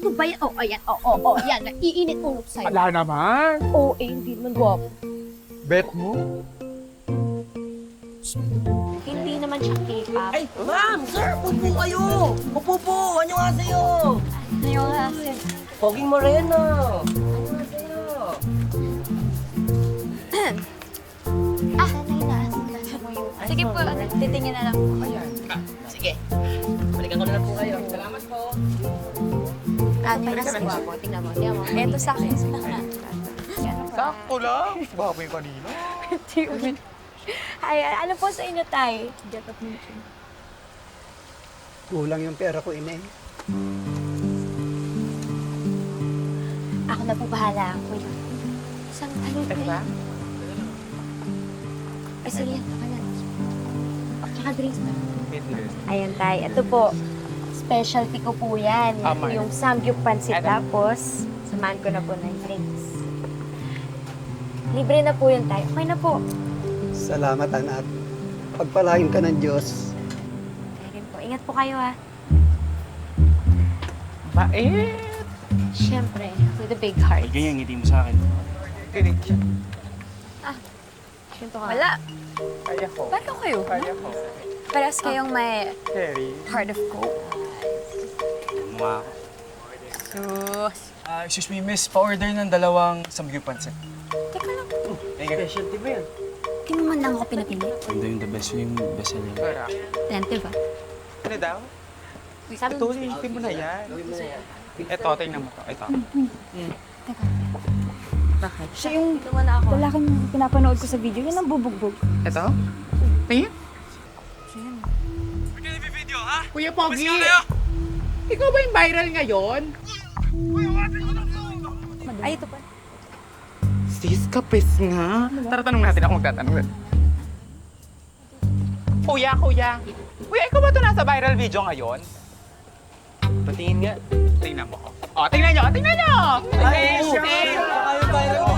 Ano ba yan? Oh, ayan. Yan. Naiinit ulo sa'yo. Wala naman. Oo, hindi naman gwapo. Bet mo? Hindi naman siya K-pop. Ay, ma'am, sir, upo kayo! Upo po! Ano nga sa'yo? Ngayon kasi. Poging Moreno! Ano nga sa'yo? Sanay na. Sige po, titingin na lang po. Ayan. Sige. Balikan ko na lang po kayo. Salamat po. Mas gwapo. Tingnan mo. Eto sa akin. Sakto lang. Baka mo yung kanina. Ay, ano po sa inyo, Tay? Kulang yung pera ko, ine. Ako na po bahala. Wait. Isang ano ba? Diba? Ay, sige, yan. Baka na. Tsaka drinks na. Ayan, Tay. Ito po. Specialty ko po yan. Tama. Yung samgyup pansit. Ano? Tapos, samahan ko na po ng drinks. Libre na po yun, Tay. Okay na po. Salamat, anak. Pagpalain ka ng Diyos. Kaya rin po. Ingat po kayo, ha. Bait. Siyempre, with a big heart. Ganyan, ngiti mo sa akin. Kinig siya. Siyempre ka. Wala. Kaya ko. Paano kayo? Kaya ko. Parehas kayong may Harry. heart of gold. Mukha ako. Sus. Excuse me, miss. Pa-order ng dalawang samgyupansit. Teka lang. Thank you. Specialty ba yan? Di mo man lang ako pinapili. Ganda yung the best yung best seller. Kaya. Attentive, ah. Ano daw? Sabi Ito, hindi mo na yan. Gawin mo na yan. Ito, tingnan mo to. Ito. Teka. Bakit? Siya yung lalaking pinapanood ko sa video. Yan ang bubugbog. Ito? Tingin? Kuya Pogi! Ikaw ba yung viral ngayon? Ay, ito pa. Sis, kapis nga. Tara, tanong natin ako magtatanong. Kuya! Kuya, ikaw ba ito nasa viral video ngayon? Patingin nga. Tingnan mo ko. O, tingnan nyo! Tingnan nyo! Ay, Sis! kayo viral.